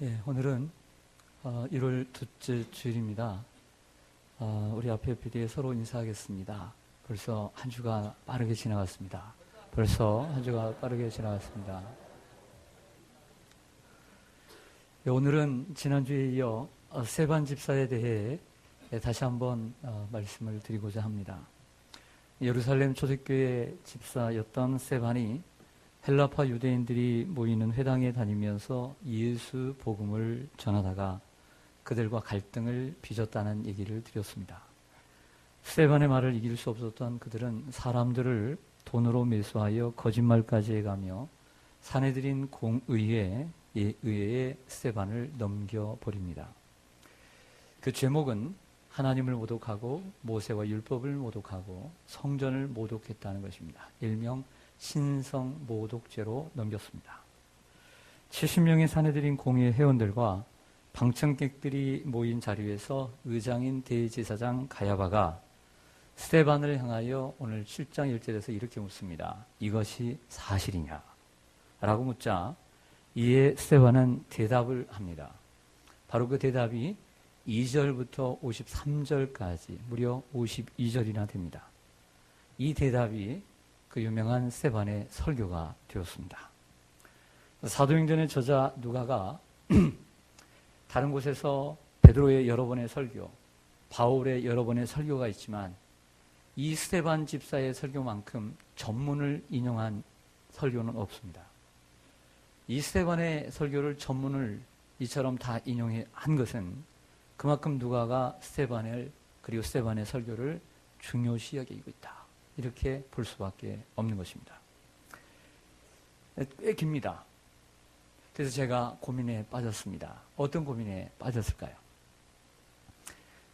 오늘은 1월 둘째 주일입니다. 우리 앞에 PD에 서로 인사하겠습니다. 벌써 한 주가 빠르게 지나갔습니다. 오늘은 지난주에 이어 스데반 집사에 대해 다시 한번 말씀을 드리고자 합니다. 예루살렘 초대교회 집사였던 스데반이 헬라파 유대인들이 모이는 회당에 다니면서 예수 복음을 전하다가 그들과 갈등을 빚었다는 얘기를 드렸습니다. 스데반의 말을 이길 수 없었던 그들은 사람들을 돈으로 매수하여 거짓말까지 해가며 사내들인 공의회에 스데반을 넘겨버립니다. 그 죄목은 하나님을 모독하고 모세와 율법을 모독하고 성전을 모독했다는 것입니다. 일명 신성 모독죄로 넘겼습니다. 70명의 사내들인 공의회 회원들과 방청객들이 모인 자리에서 의장인 대제사장 가야바가 스데반을 향하여 오늘 7장 1절에서 이렇게 묻습니다. 이것이 사실이냐? 라고 묻자 이에 스데반은 대답을 합니다. 바로 그 대답이 2절부터 53절까지 무려 52절이나 됩니다. 이 대답이 그 유명한 스데반의 설교가 되었습니다. 사도행전의 저자 누가가 다른 곳에서 베드로의 여러 번의 설교, 바울의 여러 번의 설교가 있지만 이 스데반 집사의 설교만큼 전문을 인용한 설교는 없습니다. 이 스데반의 설교를 전문을 이처럼 다 인용한 것은 그만큼 누가가 스데반을 그리고 스데반의 설교를 중요시 여기고 있다. 이렇게 볼 수밖에 없는 것입니다. 꽤 깁니다. 그래서 제가 고민에 빠졌습니다. 어떤 고민에 빠졌을까요?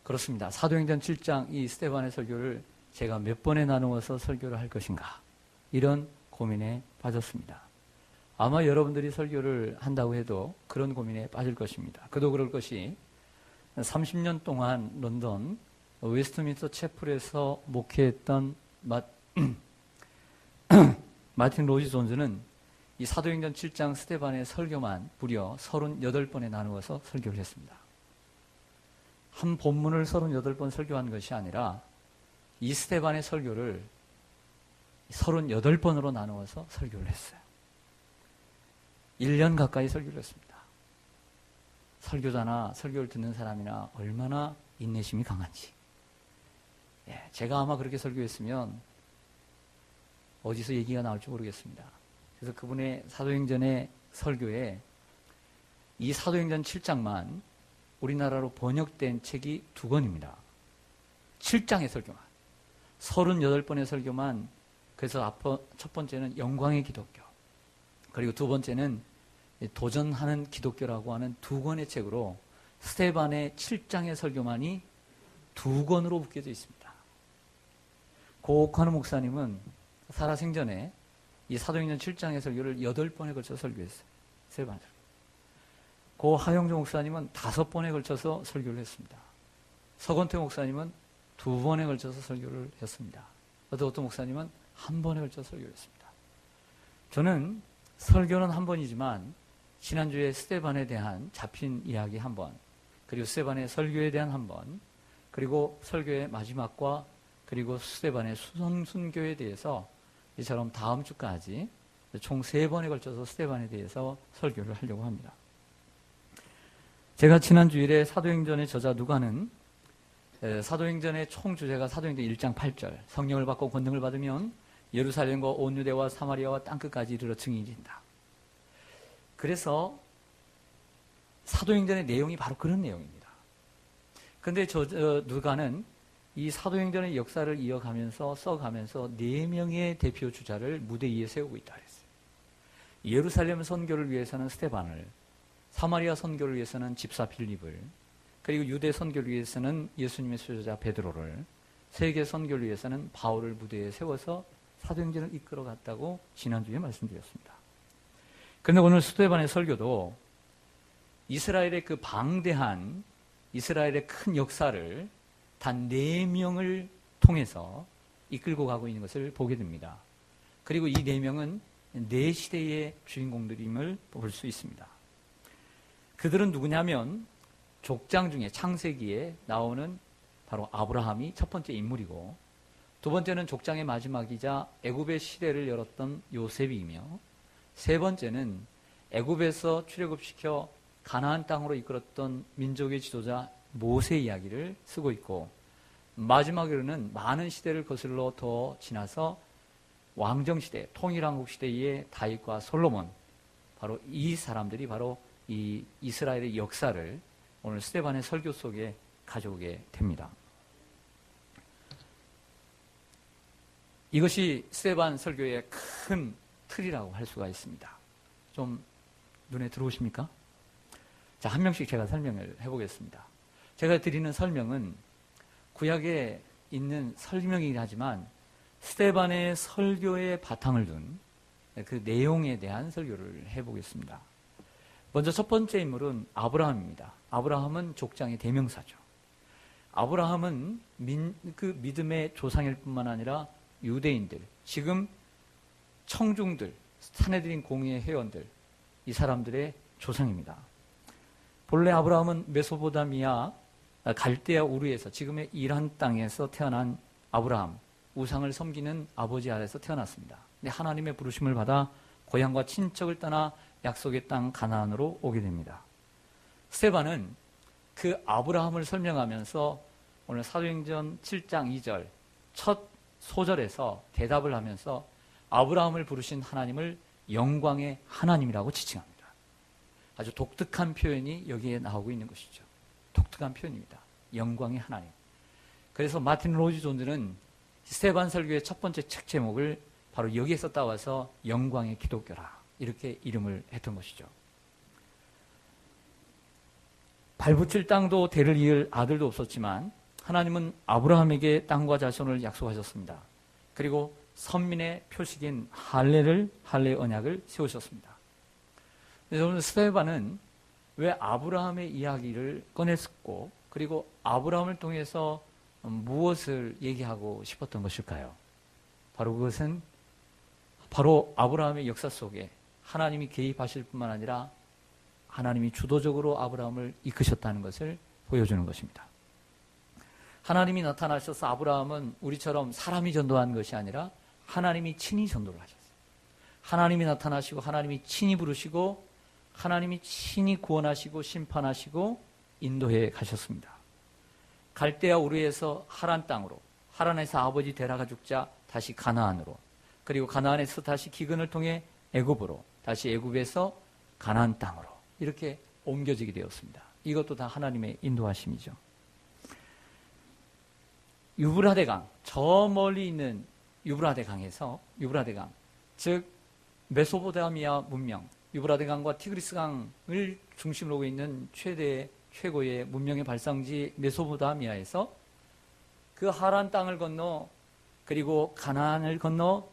그렇습니다. 사도행전 7장 이 스데반의 설교를 제가 몇 번에 나누어서 설교를 할 것인가 이런 고민에 빠졌습니다. 아마 여러분들이 설교를 한다고 해도 그런 고민에 빠질 것입니다. 그도 그럴 것이 30년 동안 런던 웨스트민스터 채플에서 목회했던 마틴 로이즈 존즈는 이 사도행전 7장 스데반의 설교만 무려 38번에 나누어서 설교를 했습니다. 한 본문을 38번 설교한 것이 아니라 이 스데반의 설교를 38번으로 나누어서 설교를 했어요. 1년 가까이 설교를 했습니다. 설교자나 설교를 듣는 사람이나 얼마나 인내심이 강한지. 제가 아마 그렇게 설교했으면 어디서 얘기가 나올지 모르겠습니다. 그래서 그분의 사도행전의 설교에 이 사도행전 7장만 우리나라로 번역된 책이 2권입니다. 7장의 설교만. 38번의 설교만. 그래서 첫 번째는 영광의 기독교. 그리고 두 번째는 도전하는 기독교라고 하는 2권의 책으로 스데반의 7장의 설교만이 2권으로 묶여져 있습니다. 고옥환우 목사님은 살아생전에 이 사도행전 7장의 설교를 8번에 걸쳐서 설교했어요. 스데반 설교. 고 하영조 목사님은 5번에 걸쳐서 설교를 했습니다. 서건태 목사님은 2번에 걸쳐서 설교를 했습니다. 어떤 목사님은 1번에 걸쳐서 설교를 했습니다. 저는 설교는 1번이지만 지난주에 스데반에 대한 잡힌 이야기 1번, 그리고 스데반의 설교에 대한 1번, 그리고 설교의 마지막과 그리고 스데반의 수선순교에 대해서 이처럼 다음 주까지 총 3번에 걸쳐서 스데반에 대해서 설교를 하려고 합니다. 제가 지난 주일에 사도행전의 저자 누가는 사도행전의 총 주제가 사도행전 1장 8절 성령을 받고 권능을 받으면 예루살렘과 온 유대와 사마리아와 땅끝까지 이르러 증인이 된다. 그래서 사도행전의 내용이 바로 그런 내용입니다. 그런데 누가는 이 사도행전의 역사를 이어가면서 써가면서 4명의 대표 주자를 무대 위에 세우고 있다 그랬어요. 예루살렘 선교를 위해서는 스데반을, 사마리아 선교를 위해서는 집사 빌립을, 그리고 유대 선교를 위해서는 예수님의 수제자 베드로를, 세계 선교를 위해서는 바울을 무대에 세워서 사도행전을 이끌어갔다고 지난주에 말씀드렸습니다. 그런데 오늘 스데반의 설교도 이스라엘의 그 방대한 이스라엘의 큰 역사를 단 4명을 통해서 이끌고 가고 있는 것을 보게 됩니다. 그리고 이 4명은 네 시대의 주인공들임을 볼 수 있습니다. 그들은 누구냐면 족장 중에 창세기에 나오는 바로 아브라함이 첫 번째 인물이고, 두 번째는 족장의 마지막이자 애굽의 시대를 열었던 요셉이며, 세 번째는 애굽에서 출애굽시켜 가나안 땅으로 이끌었던 민족의 지도자 모세 이야기를 쓰고 있고, 마지막으로는 많은 시대를 거슬러 더 지나서 왕정시대, 통일왕국 시대의 다윗과 솔로몬, 바로 이 사람들이 바로 이 이스라엘의 역사를 오늘 스데반의 설교 속에 가져오게 됩니다. 이것이 스데반 설교의 큰 틀이라고 할 수가 있습니다. 좀 눈에 들어오십니까? 자, 한 명씩 제가 설명을 해보겠습니다. 제가 드리는 설명은 구약에 있는 설명이긴 하지만 스데반의 설교의 바탕을 둔 그 내용에 대한 설교를 해보겠습니다. 먼저 첫 번째 인물은 아브라함입니다. 아브라함은 족장의 대명사죠. 아브라함은 그 믿음의 조상일 뿐만 아니라 유대인들, 지금 청중들, 사내들인 공의의 회원들, 이 사람들의 조상입니다. 본래 아브라함은 메소포타미아 갈대아 우르에서, 지금의 이란 땅에서 태어난 아브라함, 우상을 섬기는 아버지 아래에서 태어났습니다. 근데 하나님의 부르심을 받아 고향과 친척을 떠나 약속의 땅 가나안으로 오게 됩니다. 스데반은 그 아브라함을 설명하면서 오늘 사도행전 7장 2절 첫 소절에서 대답을 하면서 아브라함을 부르신 하나님을 영광의 하나님이라고 지칭합니다. 아주 독특한 표현이 여기에 나오고 있는 것이죠. 독특한 표현입니다. 영광의 하나님. 그래서 마틴 로이드 존즈는 스데반 설교의 첫 번째 책 제목을 바로 여기에서 따와서 영광의 기독교라, 이렇게 이름을 했던 것이죠. 발붙일 땅도 대를 이을 아들도 없었지만 하나님은 아브라함에게 땅과 자손을 약속하셨습니다. 그리고 선민의 표식인 할례 언약을 세우셨습니다. 그래서 오늘 스데반은 왜 아브라함의 이야기를 꺼냈고, 그리고 아브라함을 통해서 무엇을 얘기하고 싶었던 것일까요? 바로 그것은 바로 아브라함의 역사 속에 하나님이 개입하실 뿐만 아니라 하나님이 주도적으로 아브라함을 이끄셨다는 것을 보여주는 것입니다. 하나님이 나타나셔서 아브라함은 우리처럼 사람이 전도한 것이 아니라 하나님이 친히 전도를 하셨어요. 하나님이 나타나시고 하나님이 친히 부르시고 하나님이 친히 구원하시고 심판하시고 인도해 가셨습니다. 갈대아 우르에서 하란 땅으로, 하란에서 아버지 데라가 죽자 다시 가나안으로, 그리고 가나안에서 다시 기근을 통해 애굽으로, 다시 애굽에서 가나안 땅으로 이렇게 옮겨지게 되었습니다. 이것도 다 하나님의 인도하심이죠. 유브라데강, 저 멀리 있는 유브라데강에서, 유브라데강, 즉 메소포타미아 문명, 유브라데강과 티그리스강을 중심으로 하고 있는 최고의 문명의 발상지 메소포타미아에서 그 하란 땅을 건너, 그리고 가나안을 건너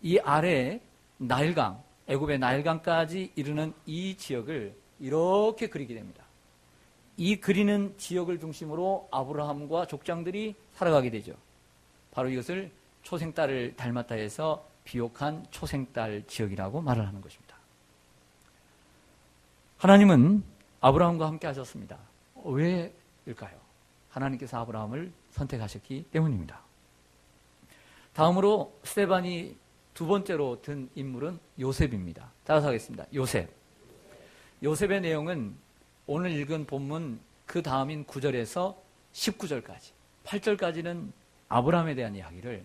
이 아래에 나일강, 애굽의 나일강까지 이르는 이 지역을 이렇게 그리게 됩니다. 이 그리는 지역을 중심으로 아브라함과 족장들이 살아가게 되죠. 바로 이것을 초생딸을 닮았다 해서 비옥한 초생딸 지역이라고 말을 하는 것입니다. 하나님은 아브라함과 함께 하셨습니다. 왜일까요? 하나님께서 아브라함을 선택하셨기 때문입니다. 다음으로 스데반이 두 번째로 든 인물은 요셉입니다. 따라서 하겠습니다. 요셉. 요셉의 내용은 오늘 읽은 본문 그 다음인 9절에서 19절까지, 8절까지는 아브라함에 대한 이야기를,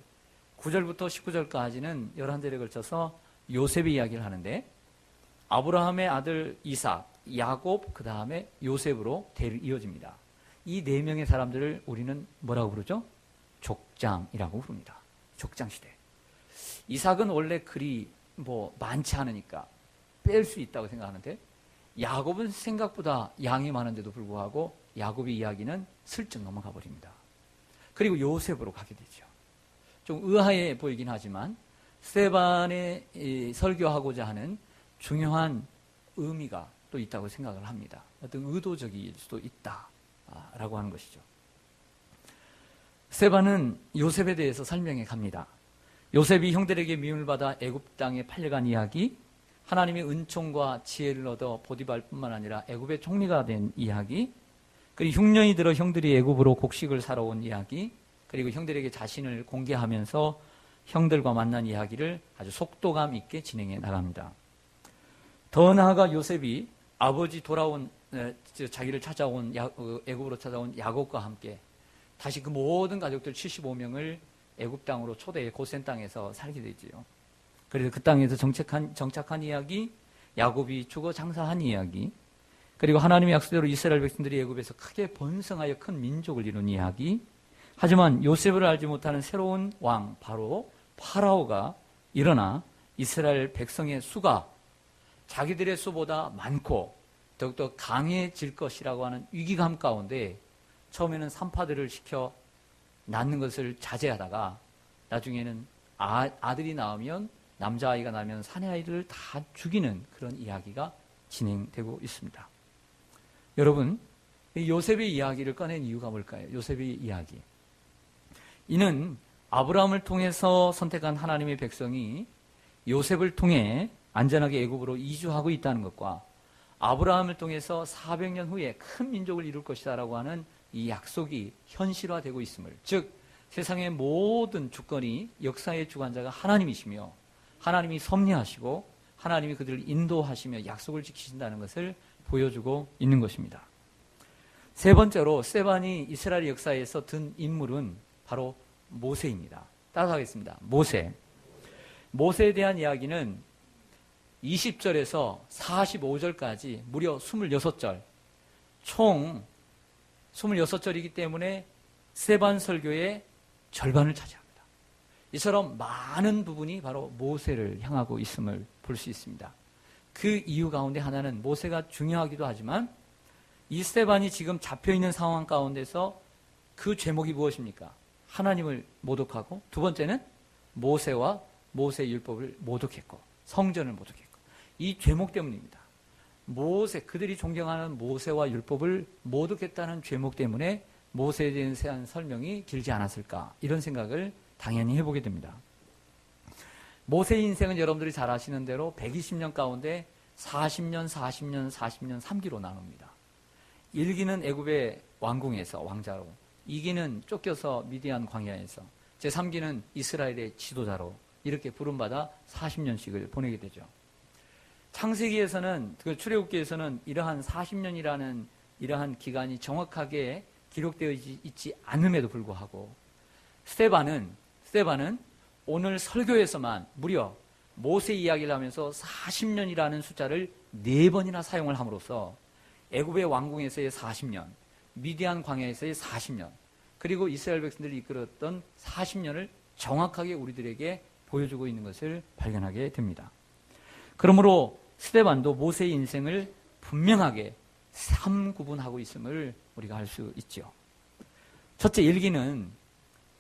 9절부터 19절까지는 11절에 걸쳐서 요셉의 이야기를 하는데, 아브라함의 아들 이삭, 야곱, 그 다음에 요셉으로 대를 이어집니다. 이 네 명의 사람들을 우리는 뭐라고 부르죠? 족장이라고 부릅니다. 족장시대. 이삭은 원래 글이 많지 않으니까 뺄 수 있다고 생각하는데, 야곱은 생각보다 양이 많은데도 불구하고 야곱의 이야기는 슬쩍 넘어가 버립니다. 그리고 요셉으로 가게 되죠. 좀 의아해 보이긴 하지만 스데반의 설교하고자 하는 중요한 의미가 또 있다고 생각을 합니다. 어떤 의도적일 수도 있다라고 하는 것이죠. 스데반은 요셉에 대해서 설명해 갑니다. 요셉이 형들에게 미움을 받아 애굽 땅에 팔려간 이야기, 하나님의 은총과 지혜를 얻어 보디발뿐만 아니라 애굽의 총리가 된 이야기, 그리고 흉년이 들어 형들이 애굽으로 곡식을 사러 온 이야기, 그리고 형들에게 자신을 공개하면서 형들과 만난 이야기를 아주 속도감 있게 진행해 나갑니다. 더 나아가 요셉이 아버지 돌아온 자기를 찾아온 애굽으로 찾아온 야곱과 함께 다시 그 모든 가족들 75명을 애굽 땅으로 초대해 고센 땅에서 살게 되지요. 그래서 그 땅에서 정착한 이야기, 야곱이 죽어 장사한 이야기, 그리고 하나님의 약속대로 이스라엘 백성들이 애굽에서 크게 번성하여 큰 민족을 이룬 이야기. 하지만 요셉을 알지 못하는 새로운 왕 바로 파라오가 일어나 이스라엘 백성의 수가 자기들의 수보다 많고 더욱더 강해질 것이라고 하는 위기감 가운데 처음에는 산파들을 시켜 낳는 것을 자제하다가 나중에는 아들이 나오면 남자아이가 나면 사내아이들을 다 죽이는 그런 이야기가 진행되고 있습니다. 여러분, 요셉의 이야기를 꺼낸 이유가 뭘까요? 요셉의 이야기. 이는 아브라함을 통해서 선택한 하나님의 백성이 요셉을 통해 안전하게 애굽으로 이주하고 있다는 것과 아브라함을 통해서 400년 후에 큰 민족을 이룰 것이다라고 하는 이 약속이 현실화되고 있음을, 즉 세상의 모든 주권이 역사의 주관자가 하나님이시며 하나님이 섭리하시고 하나님이 그들을 인도하시며 약속을 지키신다는 것을 보여주고 있는 것입니다. 세 번째로 스데반이 이스라엘 역사에서 든 인물은 바로 모세입니다. 따라하겠습니다. 모세에 대한 이야기는 20절에서 45절까지 무려 26절, 총 26절이기 때문에 스데반 설교의 절반을 차지합니다. 이처럼 많은 부분이 바로 모세를 향하고 있음을 볼 수 있습니다. 그 이유 가운데 하나는 모세가 중요하기도 하지만 이 스데반이 지금 잡혀있는 상황 가운데서 그 죄목이 무엇입니까? 하나님을 모독하고, 두 번째는 모세와 모세의 율법을 모독했고 성전을 모독했고, 이 죄목 때문입니다. 그들이 존경하는 모세와 율법을 모독했다는 죄목 때문에 모세에 대한 설명이 길지 않았을까, 이런 생각을 당연히 해보게 됩니다. 모세의 인생은 여러분들이 잘 아시는 대로 120년 가운데 40년, 3기로 나눕니다. 1기는 애굽의 왕궁에서 왕자로, 2기는 쫓겨서 미디안 광야에서, 제3기는 이스라엘의 지도자로 이렇게 부름받아 40년씩을 보내게 되죠. 창세기에서는, 출애굽기에서는 이러한 40년이라는 이러한 기간이 정확하게 기록되어 있지 않음에도 불구하고 스데반은 오늘 설교에서만 무려 모세 이야기를 하면서 40년이라는 숫자를 4번이나 사용을 함으로써 애굽의 왕궁에서의 40년, 미디안 광야에서의 40년, 그리고 이스라엘 백성들이 이끌었던 40년을 정확하게 우리들에게 보여주고 있는 것을 발견하게 됩니다. 그러므로 스데반도 모세의 인생을 분명하게 3구분하고 있음을 우리가 알 수 있죠. 첫째, 1기는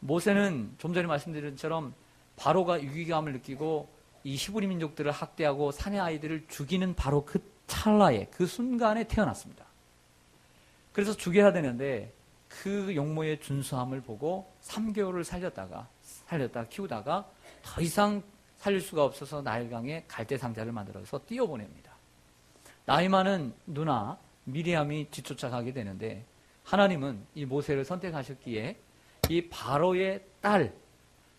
모세는 좀 전에 말씀드린 것처럼 바로가 위기감을 느끼고 이 히브리 민족들을 학대하고 사내 아이들을 죽이는 바로 그 찰나에, 그 순간에 태어났습니다. 그래서 죽여야 되는데 그 용모의 준수함을 보고 3개월을 살렸다가 키우다가 더 이상 살릴 수가 없어서 나일강에 갈대 상자를 만들어서 띄워보냅니다. 나이 많은 누나 미리암이 뒤쫓아가게 되는데 하나님은 이 모세를 선택하셨기에 이 바로의 딸,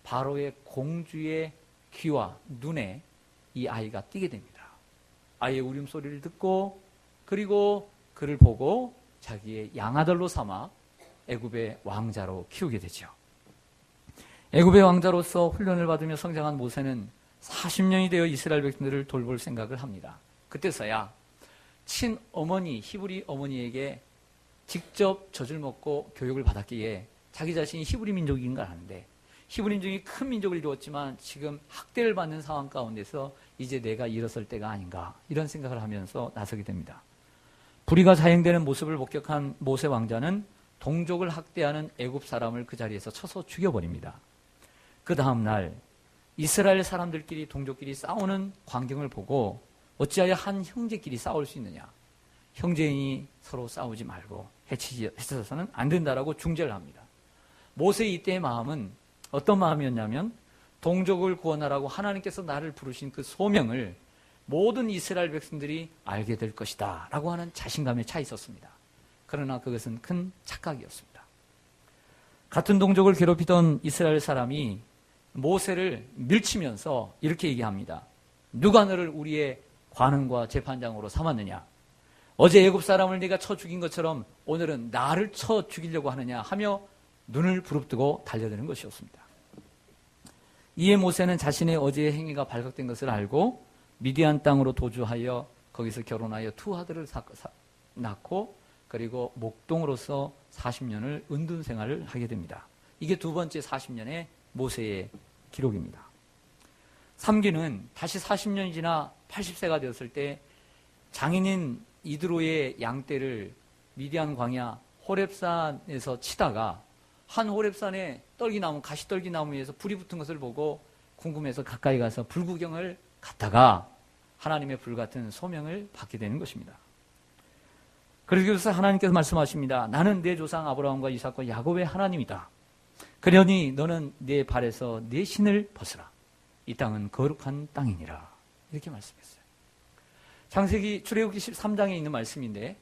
바로의 공주의 귀와 눈에 이 아이가 띄게 됩니다. 아이의 울음소리를 듣고 그리고 그를 보고 자기의 양아들로 삼아 애굽의 왕자로 키우게 되죠. 애굽의 왕자로서 훈련을 받으며 성장한 모세는 40년이 되어 이스라엘 백성들을 돌볼 생각을 합니다. 그때서야 친어머니, 히브리 어머니에게 직접 젖을 먹고 교육을 받았기에 자기 자신이 히브리 민족인 걸 아는데 히브리 민족이 큰 민족을 이루었지만 지금 학대를 받는 상황 가운데서 이제 내가 일어설 때가 아닌가, 이런 생각을 하면서 나서게 됩니다. 불의가 자행되는 모습을 목격한 모세 왕자는 동족을 학대하는 애굽 사람을 그 자리에서 쳐서 죽여버립니다. 그 다음 날 이스라엘 사람들끼리 동족끼리 싸우는 광경을 보고 어찌하여 한 형제끼리 싸울 수 있느냐, 형제인이 서로 싸우지 말고 해쳐서는 안 된다라고 중재를 합니다. 모세의 이때의 마음은 어떤 마음이었냐면 동족을 구원하라고 하나님께서 나를 부르신 그 소명을 모든 이스라엘 백성들이 알게 될 것이다 라고 하는 자신감에 차 있었습니다. 그러나 그것은 큰 착각이었습니다. 같은 동족을 괴롭히던 이스라엘 사람이 모세를 밀치면서 이렇게 얘기합니다. 누가 너를 우리의 관원과 재판장으로 삼았느냐? 어제 애굽 사람을 네가 쳐 죽인 것처럼 오늘은 나를 쳐 죽이려고 하느냐 하며 눈을 부릅뜨고 달려드는 것이었습니다. 이에 모세는 자신의 어제의 행위가 발각된 것을 알고 미디안 땅으로 도주하여 거기서 결혼하여 두 아들을 낳고 그리고 목동으로서 40년을 은둔 생활을 하게 됩니다. 이게 두 번째 40년의 모세의 기록입니다. 3기는 다시 40년이 지나 80세가 되었을 때 장인인 이드로의 양떼를 미디안 광야 호렙산에서 치다가 한 호렙산에 떨기나무, 가시떨기나무 위에서 불이 붙은 것을 보고 궁금해서 가까이 가서 불구경을 갔다가 하나님의 불같은 소명을 받게 되는 것입니다. 그래서 하나님께서 말씀하십니다. 나는 내 조상 아브라함과 이삭과 야곱의 하나님이다. 그러니 너는 내 발에서 내 신을 벗으라. 이 땅은 거룩한 땅이니라. 이렇게 말씀했어요. 창세기 출애굽기 13장에 있는 말씀인데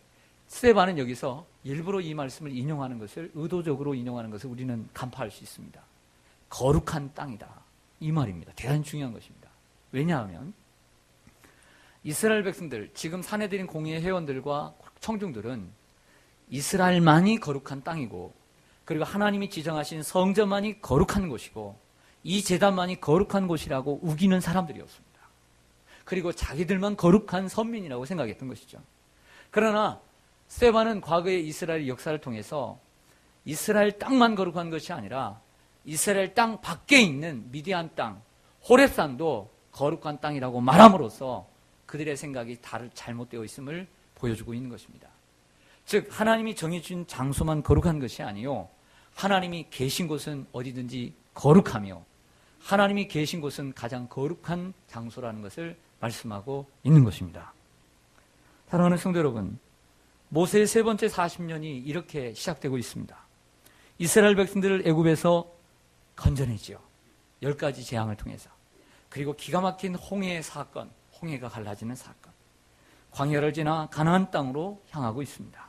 스데반은 여기서 일부러 이 말씀을 인용하는 것을 의도적으로 인용하는 것을 우리는 간파할 수 있습니다. 거룩한 땅이다. 이 말입니다. 대단히 중요한 것입니다. 왜냐하면 이스라엘 백성들, 지금 사내들인 공의회 회원들과 청중들은 이스라엘만이 거룩한 땅이고 그리고 하나님이 지정하신 성전만이 거룩한 곳이고 이 제단만이 거룩한 곳이라고 우기는 사람들이었습니다. 그리고 자기들만 거룩한 선민이라고 생각했던 것이죠. 그러나 스데반은 과거의 이스라엘 역사를 통해서 이스라엘 땅만 거룩한 것이 아니라 이스라엘 땅 밖에 있는 미디안 땅, 호렙산도 거룩한 땅이라고 말함으로써 그들의 생각이 잘못되어 있음을 보여주고 있는 것입니다. 즉 하나님이 정해준 장소만 거룩한 것이 아니요 하나님이 계신 곳은 어디든지 거룩하며 하나님이 계신 곳은 가장 거룩한 장소라는 것을 말씀하고 있는 것입니다. 사랑하는 성도 여러분, 모세의 세 번째 40년이 이렇게 시작되고 있습니다. 이스라엘 백성들을 애굽에서 건져내지요. 10가지 재앙을 통해서. 그리고 기가 막힌 홍해의 사건, 홍해가 갈라지는 사건. 광야를 지나 가나안 땅으로 향하고 있습니다.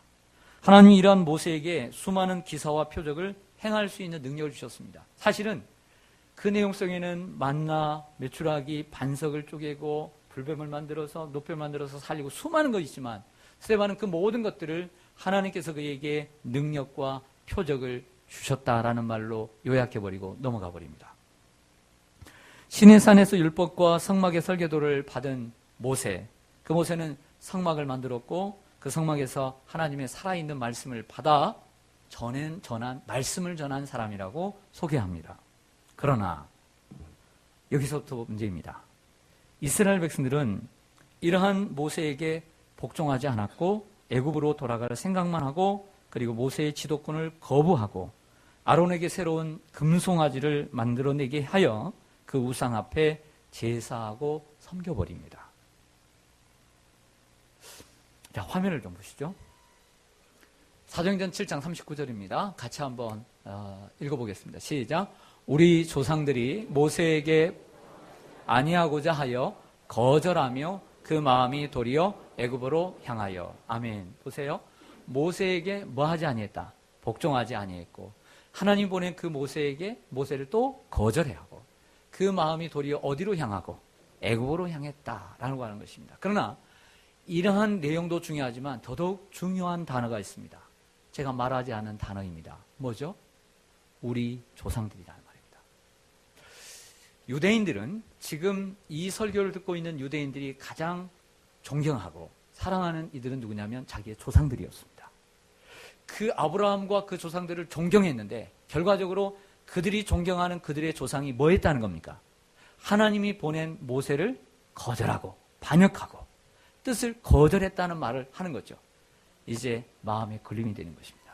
하나님이 이러한 모세에게 수많은 기사와 표적을 행할 수 있는 능력을 주셨습니다. 사실은 그 내용 속에는 만나, 메추라기, 반석을 쪼개고 불뱀을 만들어서 노뼈를 만들어서 살리고 수많은 것이 있지만 스데반은 그 모든 것들을 하나님께서 그에게 능력과 표적을 주셨다라는 말로 요약해버리고 넘어가 버립니다. 시내산에서 율법과 성막의 설계도를 받은 모세, 그 모세는 성막을 만들었고 그 성막에서 하나님의 살아있는 말씀을 받아 말씀을 전한 사람이라고 소개합니다. 그러나 여기서부터 문제입니다. 이스라엘 백성들은 이러한 모세에게 복종하지 않았고 애굽으로 돌아갈 생각만 하고 그리고 모세의 지도권을 거부하고 아론에게 새로운 금송아지를 만들어내게 하여 그 우상 앞에 제사하고 섬겨버립니다. 자, 화면을 좀 보시죠. 사도행전 7장 39절입니다. 같이 한번 읽어보겠습니다. 시작. 우리 조상들이 모세에게 아니하고자 하여 거절하며 그 마음이 도리어 애굽으로 향하여. 아멘. 보세요. 모세에게 뭐 하지 아니했다? 복종하지 아니했고 하나님 보낸 그 모세에게 모세를 또 거절해하고 그 마음이 도리어 어디로 향하고 애굽으로 향했다라고 하는 것입니다. 그러나 이러한 내용도 중요하지만 더더욱 중요한 단어가 있습니다. 제가 말하지 않은 단어입니다. 뭐죠? 우리 조상들이라는 말입니다. 유대인들은 지금 이 설교를 듣고 있는 유대인들이 가장 존경하고 사랑하는 이들은 누구냐면 자기의 조상들이었습니다. 그 아브라함과 그 조상들을 존경했는데 결과적으로 그들이 존경하는 그들의 조상이 뭐 했다는 겁니까? 하나님이 보낸 모세를 거절하고 반역하고 뜻을 거절했다는 말을 하는 거죠. 이제 마음에 걸림이 되는 것입니다.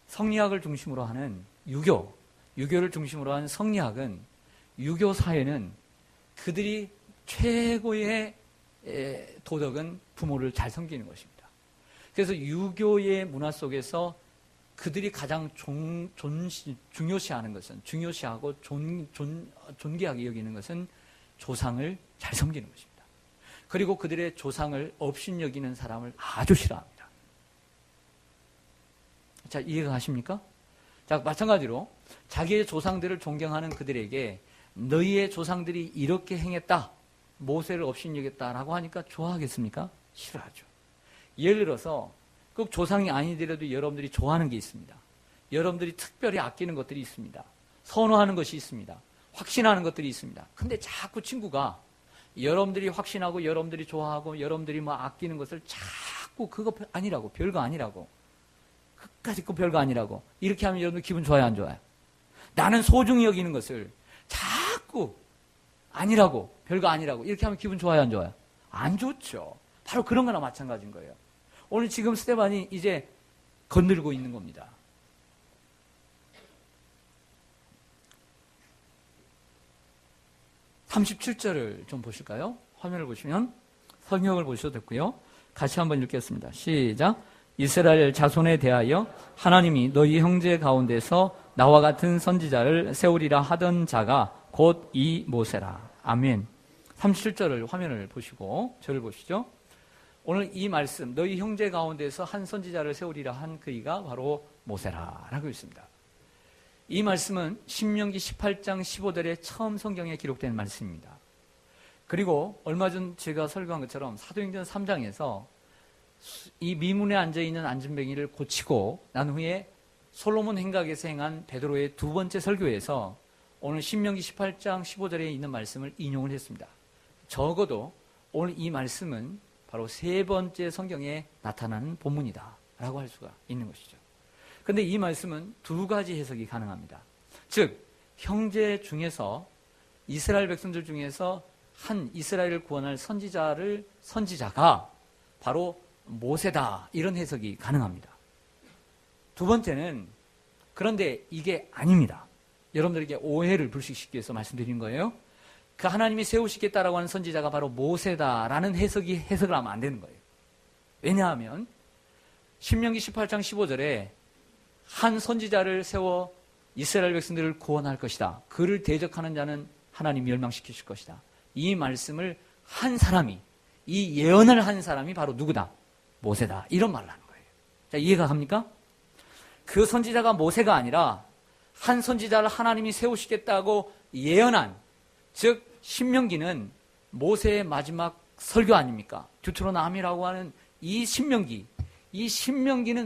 성리학을 중심으로 하는 유교를 중심으로 하는 성리학은 유교 사회는 그들이 최고의 도덕은 부모를 잘 섬기는 것입니다. 그래서 유교의 문화 속에서 그들이 가장 중요시하는 것은 중요시하고 존귀하게 여기는 것은 조상을 잘 섬기는 것입니다. 그리고 그들의 조상을 업신여기는 사람을 아주 싫어합니다. 자, 이해가 가십니까? 자, 마찬가지로 자기의 조상들을 존경하는 그들에게 너희의 조상들이 이렇게 행했다, 모세를 업신여겼다라고 하니까 좋아하겠습니까? 싫어하죠. 예를 들어서 꼭 조상이 아니더라도 여러분들이 좋아하는 게 있습니다. 여러분들이 특별히 아끼는 것들이 있습니다. 선호하는 것이 있습니다. 확신하는 것들이 있습니다. 근데 자꾸 친구가 여러분들이 확신하고 여러분들이 좋아하고 여러분들이 뭐 아끼는 것을 자꾸 그거 아니라고, 별거 아니라고, 끝까지 그 별거 아니라고 이렇게 하면 여러분들 기분 좋아요, 안 좋아요? 나는 소중히 여기는 것을 자꾸 아니라고, 별거 아니라고 이렇게 하면 기분 좋아요, 안 좋아요? 안 좋죠. 바로 그런 거나 마찬가지인 거예요. 오늘 지금 스데반이 이제 건들고 있는 겁니다. 37절을 좀 보실까요? 화면을 보시면 성경을 보셔도 됐고요. 같이 한번 읽겠습니다. 시작. 이스라엘 자손에 대하여 하나님이 너희 형제 가운데서 나와 같은 선지자를 세우리라 하던 자가 곧 이 모세라. 아멘. 37절을 화면을 보시고 저를 보시죠. 오늘 이 말씀, 너희 형제 가운데서 한 선지자를 세우리라 한 그이가 바로 모세라라고 있습니다. 이 말씀은 신명기 18장 15절에 처음 성경에 기록된 말씀입니다. 그리고 얼마 전 제가 설교한 것처럼 사도행전 3장에서 이 미문에 앉아있는 안진뱅이를 고치고 난 후에 솔로몬 행각에서 행한 베드로의 두 번째 설교에서 오늘 신명기 18장 15절에 있는 말씀을 인용을 했습니다. 적어도 오늘 이 말씀은 바로 세 번째 성경에 나타나는 본문이다 라고 할 수가 있는 것이죠. 그런데 이 말씀은 두 가지 해석이 가능합니다. 즉 형제 중에서 이스라엘 백성들 중에서 한 이스라엘을 구원할 선지자가 바로 모세다, 이런 해석이 가능합니다. 두 번째는 그런데 이게 아닙니다. 여러분들에게 오해를 불식시키기 위해서 말씀드린 거예요. 그 하나님이 세우시겠다라고 하는 선지자가 바로 모세다라는 해석을 하면 안 되는 거예요. 왜냐하면 신명기 18장 15절에 한 선지자를 세워 이스라엘 백성들을 구원할 것이다. 그를 대적하는 자는 하나님 멸망시키실 것이다. 이 말씀을 한 사람이, 이 예언을 한 사람이 바로 누구다? 모세다. 이런 말을 하는 거예요. 자, 이해가 갑니까? 그 선지자가 모세가 아니라 한 선지자를 하나님이 세우시겠다고 예언한, 즉 신명기는 모세의 마지막 설교 아닙니까? 듀트로노미라고 하는 이 신명기는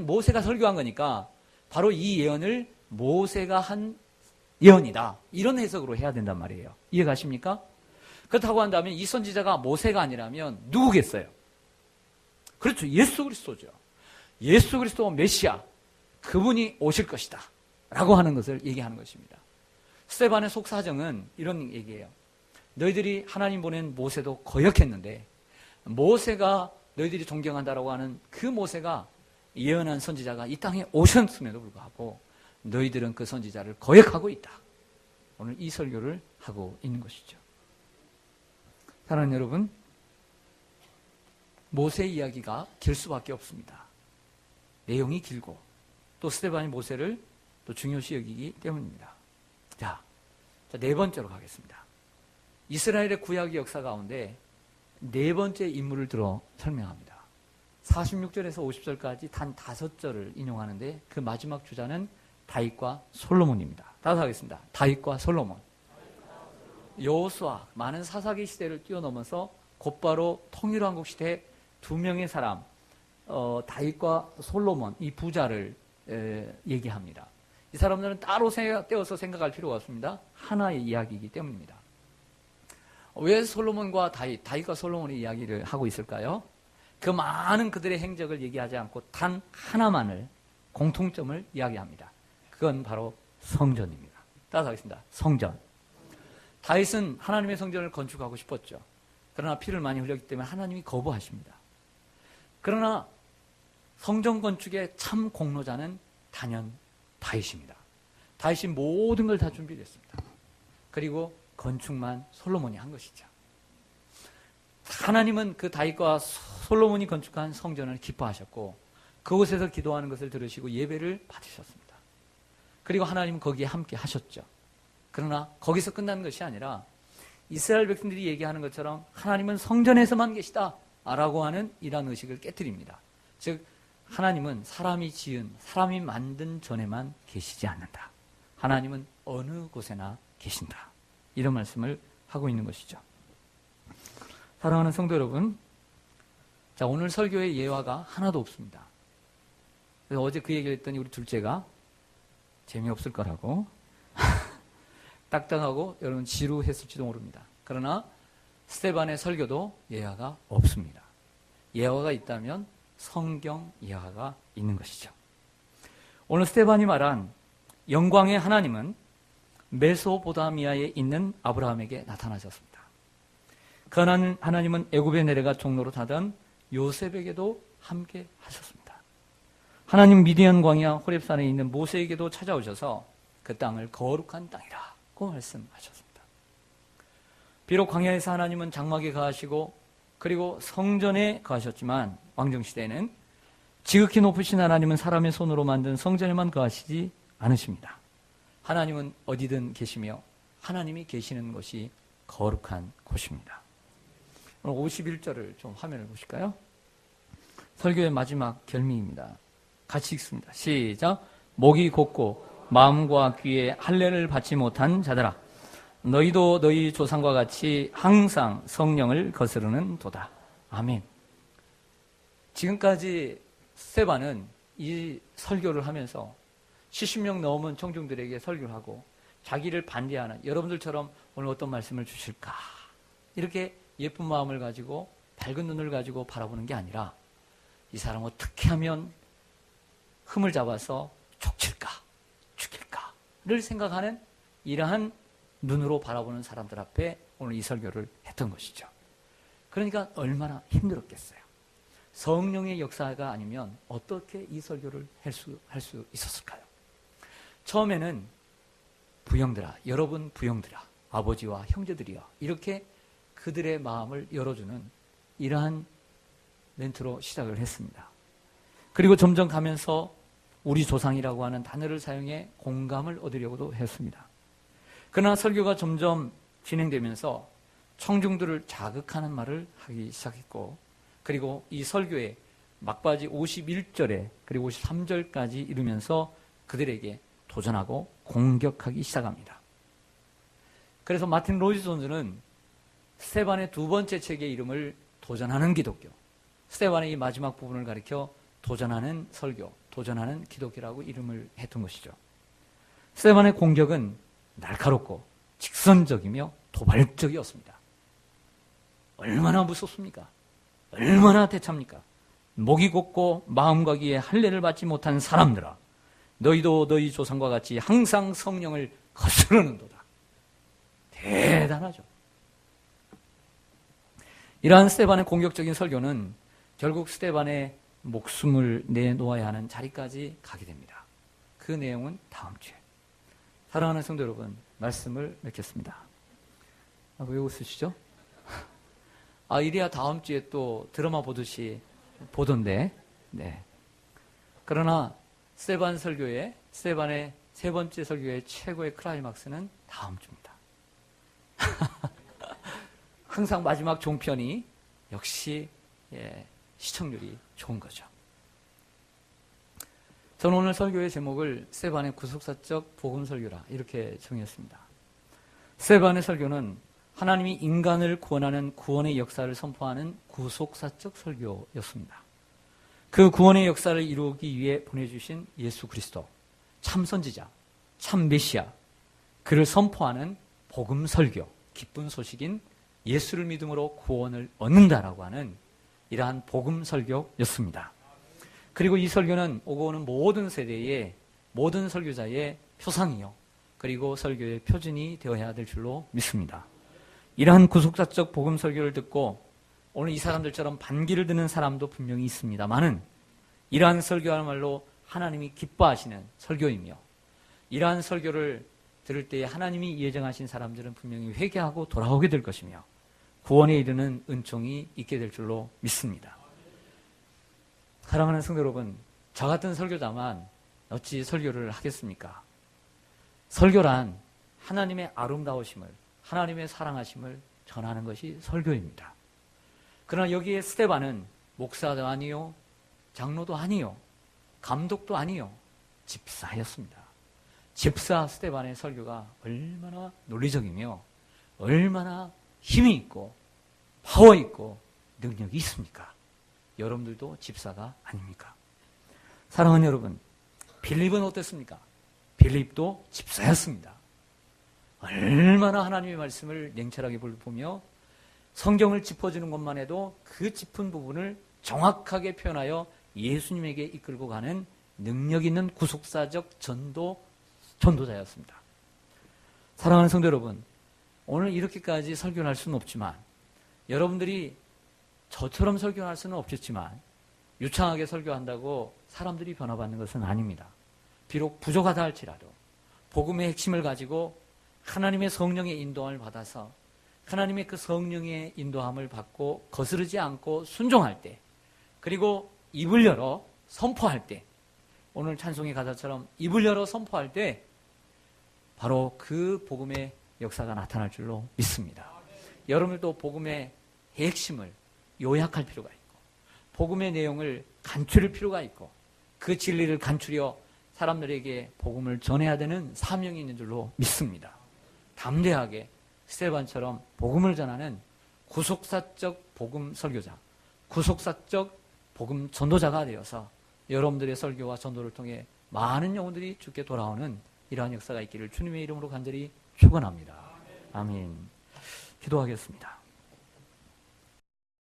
모세가 설교한 거니까 바로 이 예언을 모세가 한 예언이다. 이런 해석으로 해야 된단 말이에요. 이해가십니까? 그렇다고 한다면 이 선지자가 모세가 아니라면 누구겠어요? 그렇죠. 예수 그리스도죠. 예수 그리스도 메시아, 그분이 오실 것이다 라고 하는 것을 얘기하는 것입니다. 스데반의 속사정은 이런 얘기예요. 너희들이 하나님 보낸 모세도 거역했는데 모세가 너희들이 존경한다라고 하는 그 모세가 예언한 선지자가 이 땅에 오셨음에도 불구하고 너희들은 그 선지자를 거역하고 있다. 오늘 이 설교를 하고 있는 것이죠. 사랑하는 여러분, 모세 이야기가 길 수밖에 없습니다. 내용이 길고 또 스데반이 모세를 또 중요시 여기기 때문입니다. 자, 네 번째로 가겠습니다. 이스라엘의 구약의 역사 가운데 네 번째 인물을 들어 설명합니다. 46절에서 50절까지 단 5절을 인용하는데 그 마지막 주자는 다윗과 솔로몬입니다. 따라서 하겠습니다. 다윗과 솔로몬. 여호수아, 많은 사사기 시대를 뛰어넘어서 곧바로 통일왕국 시대 두 명의 사람, 다윗과 솔로몬, 이 부자를 얘기합니다. 이 사람들은 따로 떼어서 생각할 필요가 없습니다. 하나의 이야기이기 때문입니다. 왜 솔로몬과 다윗과 솔로몬의 이야기를 하고 있을까요? 그 많은 그들의 행적을 얘기하지 않고 단 하나만을, 공통점을 이야기합니다. 그건 바로 성전입니다. 따라서 하겠습니다. 성전. 다윗은 하나님의 성전을 건축하고 싶었죠. 그러나 피를 많이 흘렸기 때문에 하나님이 거부하십니다. 그러나 성전 건축의 참 공로자는 단연 다윗입니다. 다윗이 모든 걸 다 준비를 했습니다. 그리고 건축만 솔로몬이 한 것이죠. 하나님은 그 다윗과 솔로몬이 건축한 성전을 기뻐하셨고 그곳에서 기도하는 것을 들으시고 예배를 받으셨습니다. 그리고 하나님은 거기에 함께 하셨죠. 그러나 거기서 끝나는 것이 아니라 이스라엘 백성들이 얘기하는 것처럼 하나님은 성전에서만 계시다 라고 하는 이러한 의식을 깨뜨립니다. 즉 하나님은 사람이 지은, 사람이 만든 전에만 계시지 않는다. 하나님은 어느 곳에나 계신다. 이런 말씀을 하고 있는 것이죠. 사랑하는 성도 여러분, 자, 오늘 설교의 예화가 하나도 없습니다. 그래서 어제 그 얘기를 했더니 우리 둘째가 재미없을 거라고 딱딱하고 여러분 지루했을지도 모릅니다. 그러나 스데반의 설교도 예화가 없습니다. 예화가 있다면 성경 예화가 있는 것이죠. 오늘 스데반이 말한 영광의 하나님은 메소포타미아에 있는 아브라함에게 나타나셨습니다. 그 하나님은 애굽에 내려가 종로로 타던 요셉에게도 함께 하셨습니다. 하나님 미디안 광야 호렙산에 있는 모세에게도 찾아오셔서 그 땅을 거룩한 땅이라고 말씀하셨습니다. 비록 광야에서 하나님은 장막에 거하시고 그리고 성전에 거하셨지만 왕정시대에는 지극히 높으신 하나님은 사람의 손으로 만든 성전에만 거하시지 않으십니다. 하나님은 어디든 계시며 하나님이 계시는 곳이 거룩한 곳입니다. 오늘 51절을 좀 화면을 보실까요? 설교의 마지막 결미입니다. 같이 읽습니다. 시작. 목이 곧고 마음과 귀에 할례를 받지 못한 자들아, 너희도 너희 조상과 같이 항상 성령을 거스르는 도다. 아멘. 지금까지 스데반은 이 설교를 하면서 70명 넘은 청중들에게 설교를 하고 자기를 반대하는, 여러분들처럼 오늘 어떤 말씀을 주실까, 이렇게 예쁜 마음을 가지고 밝은 눈을 가지고 바라보는 게 아니라 이 사람 어떻게 하면 흠을 잡아서 족칠까 죽일까를 생각하는 이러한 눈으로 바라보는 사람들 앞에 오늘 이 설교를 했던 것이죠. 그러니까 얼마나 힘들었겠어요. 성령의 역사가 아니면 어떻게 이 설교를 할 수 있었을까요? 처음에는 부형들아, 여러분 부형들아, 아버지와 형제들이여, 이렇게 그들의 마음을 열어주는 이러한 멘트로 시작을 했습니다. 그리고 점점 가면서 우리 조상이라고 하는 단어를 사용해 공감을 얻으려고도 했습니다. 그러나 설교가 점점 진행되면서 청중들을 자극하는 말을 하기 시작했고, 그리고 이 설교의 막바지 51절에 그리고 53절까지 이르면서 그들에게 도전하고 공격하기 시작합니다. 그래서 마틴 로이드 존스는 스데반의 두 번째 책의 이름을 도전하는 기독교, 스데반의 이 마지막 부분을 가리켜 도전하는 설교, 도전하는 기독교라고 이름을 했던 것이죠. 스데반의 공격은 날카롭고 직선적이며 도발적이었습니다. 얼마나 무섭습니까? 얼마나 대참니까? 목이 곧고 마음과 귀에 할례를 받지 못한 사람들아, 너희도 너희 조상과 같이 항상 성령을 거스르는도다. 대단하죠. 이러한 스데반의 공격적인 설교는 결국 스데반의 목숨을 내놓아야 하는 자리까지 가게 됩니다. 그 내용은 다음 주에. 사랑하는 성도 여러분, 말씀을 맺겠습니다. 왜 웃으시죠? 이래야 다음 주에 또 드라마 보듯이 보던데. 네. 그러나 스데반의 세 번째 설교의 최고의 클라이막스는 다음 주입니다. 항상 마지막 종편이 역시 시청률이 좋은 거죠. 저는 오늘 설교의 제목을 스데반의 구속사적 복음 설교라 이렇게 정했습니다. 스데반의 설교는 하나님이 인간을 구원하는 구원의 역사를 선포하는 구속사적 설교였습니다. 그 구원의 역사를 이루기 위해 보내주신 예수 그리스도, 참 선지자, 참 메시아, 그를 선포하는 복음 설교, 기쁜 소식인 예수를 믿음으로 구원을 얻는다라고 하는 이러한 복음 설교였습니다. 그리고 이 설교는 오고 오는 모든 세대의 모든 설교자의 표상이요, 그리고 설교의 표준이 되어야 될 줄로 믿습니다. 이러한 구속사적 복음 설교를 듣고 오늘 이 사람들처럼 반기를 드는 사람도 분명히 있습니다만은, 이러한 설교야말로 하나님이 기뻐하시는 설교이며, 이러한 설교를 들을 때에 하나님이 예정하신 사람들은 분명히 회개하고 돌아오게 될 것이며 구원에 이르는 은총이 있게 될 줄로 믿습니다. 사랑하는 성도 여러분, 저 같은 설교자만 어찌 설교를 하겠습니까? 설교란 하나님의 아름다우심을, 하나님의 사랑하심을 전하는 것이 설교입니다. 그러나 여기에 스데반은 목사도 아니요, 장로도 아니요, 감독도 아니요, 집사였습니다. 집사 스데반의 설교가 얼마나 논리적이며 얼마나 힘이 있고 파워 있고 능력이 있습니까? 여러분들도 집사가 아닙니까? 사랑하는 여러분, 빌립은 어땠습니까? 빌립도 집사였습니다. 얼마나 하나님의 말씀을 냉철하게 보며 성경을 짚어주는 것만 해도 그 짚은 부분을 정확하게 표현하여 예수님에게 이끌고 가는 능력 있는 구속사적 전도자였습니다. 사랑하는 성도 여러분, 오늘 이렇게까지 설교를 할 수는 없지만 여러분들이 저처럼 설교할 수는 없겠지만 유창하게 설교한다고 사람들이 변화받는 것은 아닙니다. 비록 부족하다 할지라도 복음의 핵심을 가지고 하나님의 성령의 인도함을 받아서 하나님의 그 성령의 인도함을 받고 거스르지 않고 순종할 때, 그리고 입을 열어 선포할 때, 오늘 찬송의 가사처럼 입을 열어 선포할 때 바로 그 복음의 역사가 나타날 줄로 믿습니다. 여러분들도 복음의 핵심을 요약할 필요가 있고 복음의 내용을 간추릴 필요가 있고 그 진리를 간추려 사람들에게 복음을 전해야 되는 사명이 있는 줄로 믿습니다. 담대하게 스데반처럼 복음을 전하는 구속사적 복음 설교자, 구속사적 복음 전도자가 되어서 여러분들의 설교와 전도를 통해 많은 영혼들이 주께 돌아오는 이러한 역사가 있기를 주님의 이름으로 간절히 축원합니다. 아멘. 기도하겠습니다.